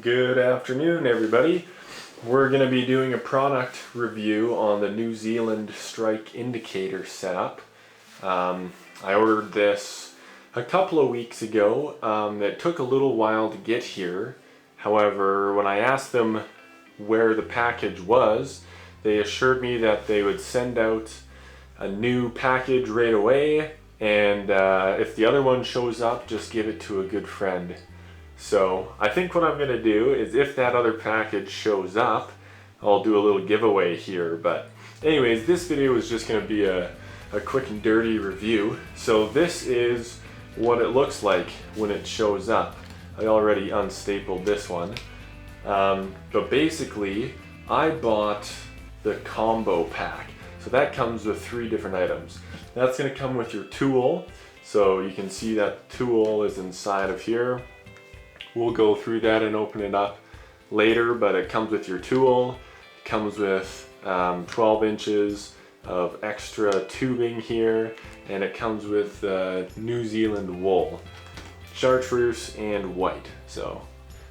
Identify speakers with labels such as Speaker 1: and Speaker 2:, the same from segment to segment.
Speaker 1: Good afternoon, everybody. We're going to be doing a product review on the New Zealand strike indicator setup. I ordered this a couple of weeks ago. It took a little while to get here. However, when I asked them where the package was, they assured me that they would send out a new package right away, and if the other one shows up, just give it to a good friend. So I think what I'm going to do is, if that other package shows up, I'll do a little giveaway here. But anyways, this video is just going to be a quick and dirty review. So this is what it looks like when it shows up. I already unstapled this one. But basically, I bought the combo pack. So that comes with 3 different items. That's going to come with your tool. So you can see that tool is inside of here. We'll go through that and open it up later, but it comes with your tool. It comes with 12 inches of extra tubing here, and it comes with New Zealand wool, chartreuse and white. So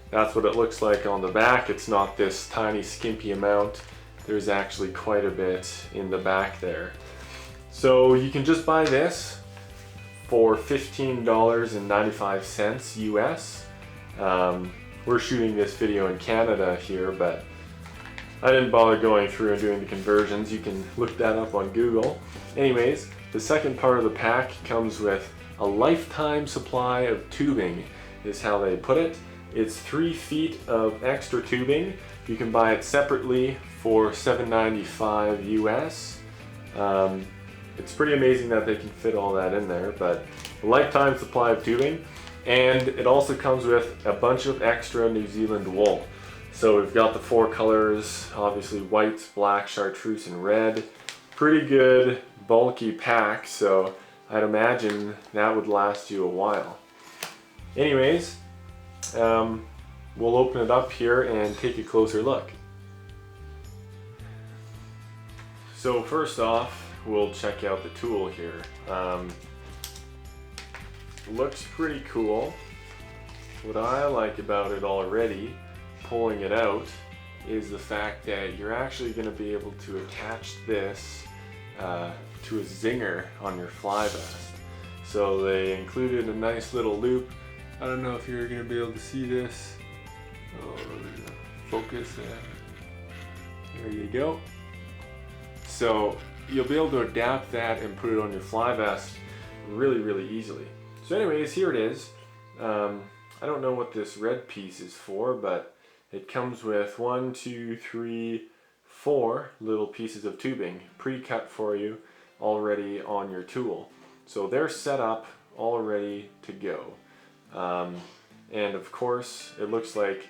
Speaker 1: that's what it looks like on the back. It's not this tiny skimpy amount. There's actually quite a bit in the back there. So you can just buy this for $15.95 US. We're shooting this video in Canada here, but I didn't bother going through and doing the conversions. You can look that up on Google. Anyways, the second part of the pack comes with a lifetime supply of tubing, is how they put it. It's 3 feet of extra tubing. You can buy it separately for $7.95 US. It's pretty amazing that they can fit all that in there, but a lifetime supply of tubing. And it also comes with a bunch of extra New Zealand wool. So we've got the 4 colors, obviously white, black, chartreuse, and red. Pretty good, bulky pack, so I'd imagine that would last you a while. Anyways, we'll open it up here and take a closer look. So first off, we'll check out the tool here. Looks pretty cool. What I like about it already, pulling it out, is the fact that you're actually going to be able to attach this to a zinger on your fly vest. So they included a nice little loop. I don't know if you're going to be able to see this. Oh, focus. There you go. So you'll be able to adapt that and put it on your fly vest really easily. So anyways, here it is. I don't know what this red piece is for, but it comes with 1, 2, 3, 4 little pieces of tubing pre-cut for you already on your tool. So they're set up all ready to go. And of course, it looks like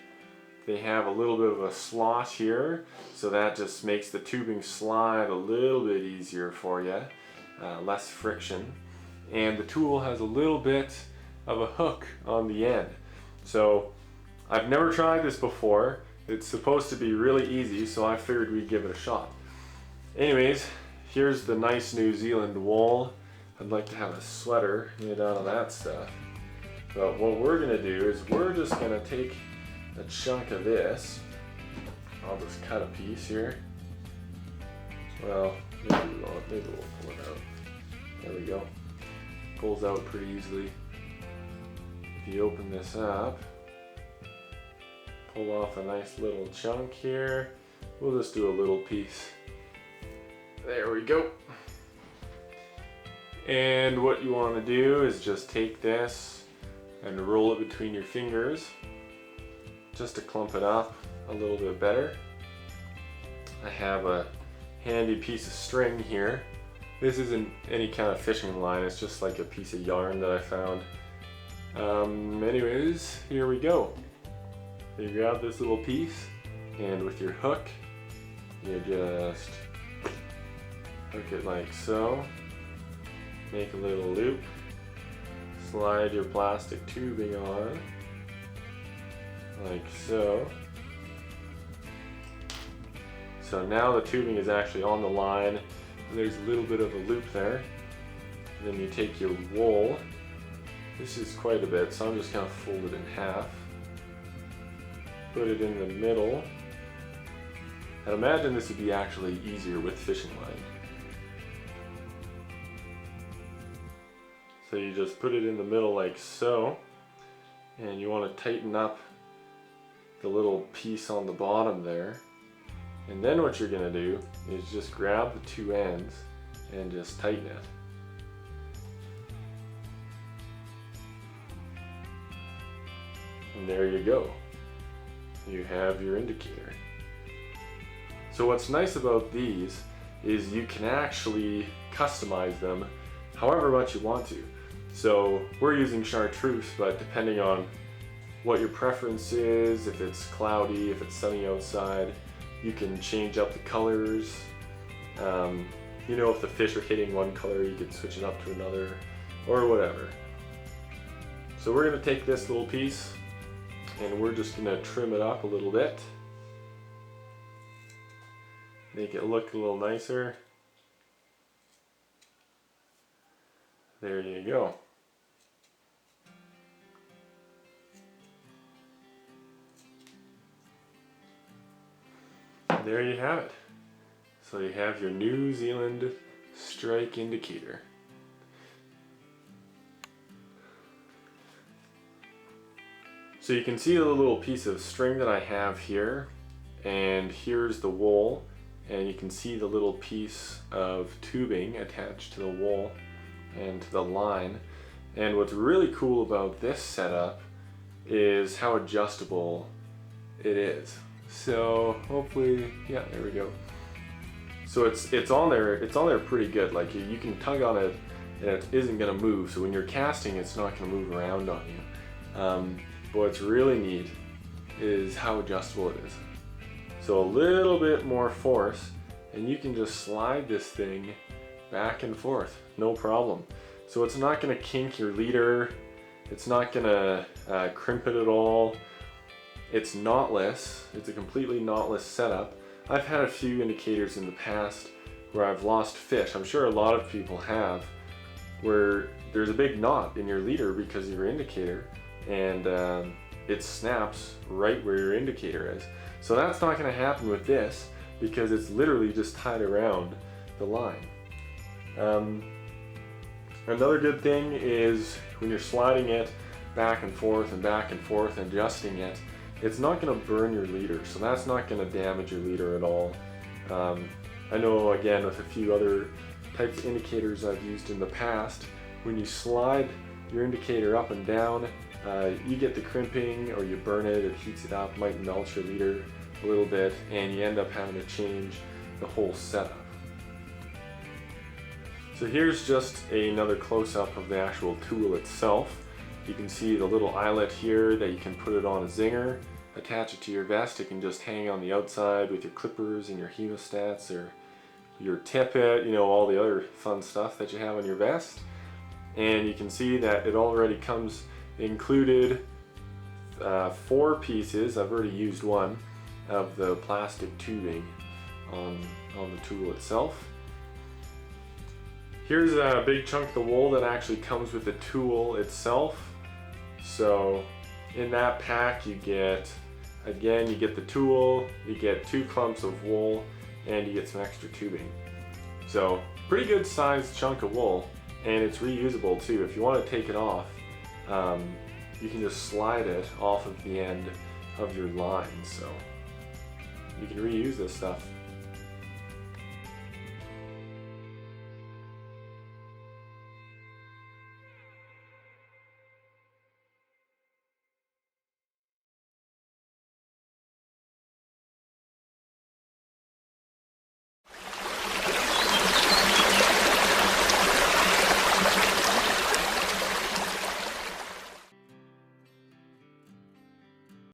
Speaker 1: they have a little bit of a slot here, so that just makes the tubing slide a little bit easier for you, less friction. And the tool has a little bit of a hook on the end. So I've never tried this before. It's supposed to be really easy, so I figured we'd give it a shot. Anyways, here's the nice New Zealand wool. I'd like to have a sweater made out of that stuff. But what we're gonna do is we're just gonna take a chunk of this. I'll just cut a piece here. Well, maybe we'll pull it out. There we go. Pulls out pretty easily. If you open this up, pull off a nice little chunk here. We'll just do a little piece. There we go. And what you want to do is just take this and roll it between your fingers just to clump it up a little bit better. I have a handy piece of string here. This isn't any kind of fishing line, it's just like a piece of yarn that I found. Anyways, here we go. You grab this little piece, and with your hook, you just hook it like so. Make a little loop. Slide your plastic tubing on, like so. So now the tubing is actually on the line. There's a little bit of a loop there. Then you take your wool. This is quite a bit, so I'm just going to fold it in half. put it in the middle. I'd imagine this would be actually easier with fishing line. So you just put it in the middle like so, and you want to tighten up the little piece on the bottom there. And then what you're going to do is just grab the two ends and just tighten it. And there you go. You have your indicator. So what's nice about these is you can actually customize them however much you want to. So we're using chartreuse, but depending on what your preference is, if it's cloudy, if it's sunny outside, you can change up the colors. You know, if the fish are hitting one color, you could switch it up to another, or whatever. So we're going to take this little piece and we're just going to trim it up a little bit. Make it look a little nicer. There you go. There you have it. So you have your New Zealand strike indicator. So you can see the little piece of string that I have here, and here's the wool, and you can see the little piece of tubing attached to the wool and to the line. And what's really cool about this setup is how adjustable it is. So hopefully, yeah, there we go. So it's on there pretty good. Like you can tug on it and it isn't gonna move. So when you're casting, it's not gonna move around on you. But what's really neat is how adjustable it is. So a little bit more force and you can just slide this thing back and forth, no problem. So it's not gonna kink your leader. It's not gonna crimp it at all. It's knotless. It's a completely knotless setup. I've had a few indicators in the past where I've lost fish. I'm sure a lot of people have, where there's a big knot in your leader because of your indicator, and it snaps right where your indicator is. So that's not going to happen with this because it's literally just tied around the line. Another good thing is when you're sliding it back and forth and adjusting it, it's not going to burn your leader, so that's not going to damage your leader at all. I know, again, with a few other types of indicators I've used in the past, when you slide your indicator up and down, you get the crimping or you burn it, it heats it up, might melt your leader a little bit, and you end up having to change the whole setup. So here's just another close-up of the actual tool itself. You can see the little eyelet here that you can put it on a zinger, attach it to your vest. It can just hang on the outside with your clippers and your hemostats or your tippet, you know, all the other fun stuff that you have on your vest. And you can see that it already comes included 4 pieces, I've already used one, of the plastic tubing on the tool itself. Here's a big chunk of the wool that actually comes with the tool itself. So in that pack you get, again, you get the tool, you get 2 clumps of wool, and you get some extra tubing. So pretty good sized chunk of wool, and it's reusable too. If you want to take it off, you can just slide it off of the end of your line. So you can reuse this stuff.